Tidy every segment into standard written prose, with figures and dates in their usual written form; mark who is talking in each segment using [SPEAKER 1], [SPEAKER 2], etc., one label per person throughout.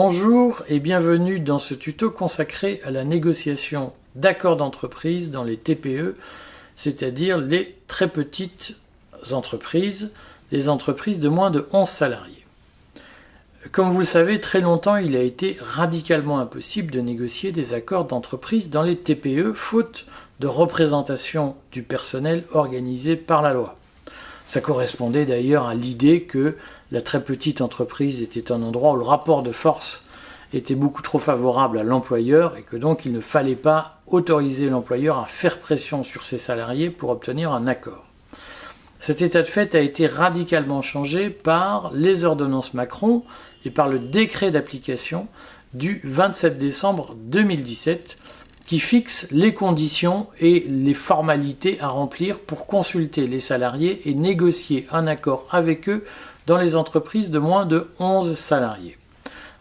[SPEAKER 1] Bonjour et bienvenue dans ce tuto consacré à la négociation d'accords d'entreprise dans les TPE, c'est-à-dire les très petites entreprises, les entreprises de moins de 11 salariés. Comme vous le savez, très longtemps il a été radicalement impossible de négocier des accords d'entreprise dans les TPE, faute de représentation du personnel organisée par la loi. Ça correspondait d'ailleurs à l'idée que la très petite entreprise était un endroit où le rapport de force était beaucoup trop favorable à l'employeur et que donc il ne fallait pas autoriser l'employeur à faire pression sur ses salariés pour obtenir un accord. Cet état de fait a été radicalement changé par les ordonnances Macron et par le décret d'application du 27 décembre 2017 qui fixe les conditions et les formalités à remplir pour consulter les salariés et négocier un accord avec eux dans les entreprises de moins de 11 salariés.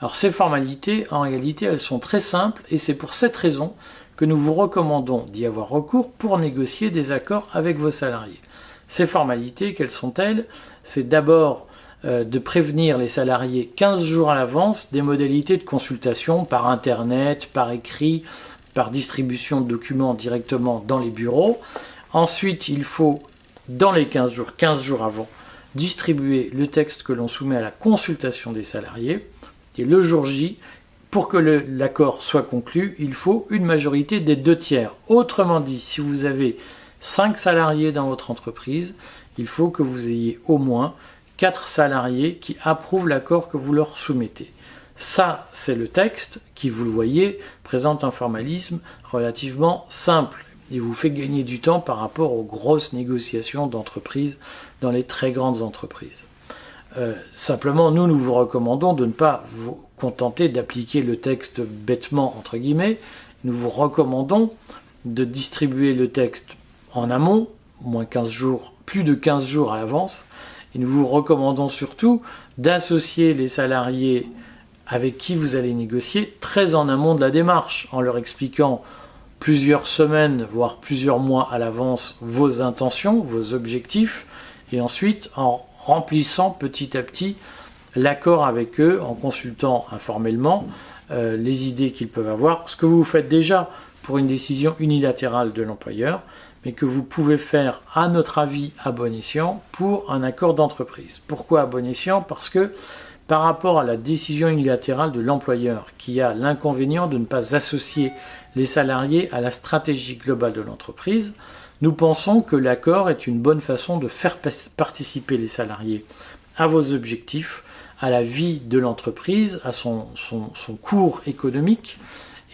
[SPEAKER 1] Alors ces formalités, en réalité, elles sont très simples et c'est pour cette raison que nous vous recommandons d'y avoir recours pour négocier des accords avec vos salariés. Ces formalités, quelles sont-elles? C'est d'abord de prévenir les salariés 15 jours à l'avance des modalités de consultation par internet, par écrit, par distribution de documents directement dans les bureaux. Ensuite, il faut, dans les 15 jours avant, distribuer le texte que l'on soumet à la consultation des salariés. Et le jour J, pour que l'accord soit conclu, il faut une majorité des 2/3. Autrement dit, si vous avez 5 salariés dans votre entreprise, il faut que vous ayez au moins 4 salariés qui approuvent l'accord que vous leur soumettez. Ça, c'est le texte qui, vous le voyez, présente un formalisme relativement simple et vous fait gagner du temps par rapport aux grosses négociations d'entreprise dans les très grandes entreprises. Simplement, nous vous recommandons de ne pas vous contenter d'appliquer le texte bêtement, entre guillemets. Nous vous recommandons de distribuer le texte en amont, moins 15 jours, plus de 15 jours à l'avance. Et nous vous recommandons surtout d'associer les salariés avec qui vous allez négocier très en amont de la démarche, en leur expliquant plusieurs semaines, voire plusieurs mois à l'avance vos intentions, vos objectifs, et ensuite en remplissant petit à petit l'accord avec eux, en consultant informellement les idées qu'ils peuvent avoir, ce que vous faites déjà pour une décision unilatérale de l'employeur, mais que vous pouvez faire, à notre avis, à bon escient, pour un accord d'entreprise. Pourquoi à bon escient? Parce que par rapport à la décision unilatérale de l'employeur, qui a l'inconvénient de ne pas associer les salariés à la stratégie globale de l'entreprise, nous pensons que l'accord est une bonne façon de faire participer les salariés à vos objectifs, à la vie de l'entreprise, à son cours économique,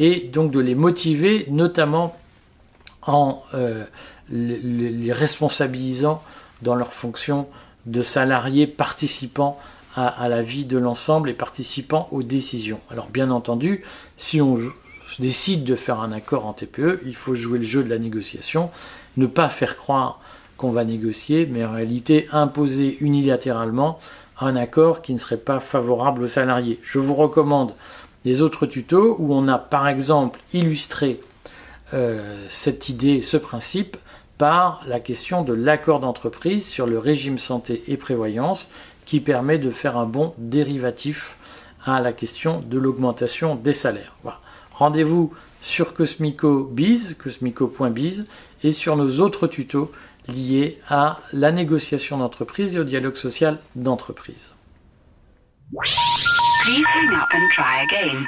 [SPEAKER 1] et donc de les motiver, notamment en les responsabilisant dans leur fonction de salariés participants à la vie de l'ensemble et participant aux décisions. Alors bien entendu, si on décide de faire un accord en TPE, il faut jouer le jeu de la négociation, ne pas faire croire qu'on va négocier, mais en réalité imposer unilatéralement un accord qui ne serait pas favorable aux salariés. Je vous recommande les autres tutos où on a par exemple illustré cette idée, ce principe, par la question de l'accord d'entreprise sur le régime santé et prévoyance, qui permet de faire un bon dérivatif à la question de l'augmentation des salaires. Voilà. Rendez-vous sur Cosmico.biz et sur nos autres tutos liés à la négociation d'entreprise et au dialogue social d'entreprise.
[SPEAKER 2] Please hang up and try again.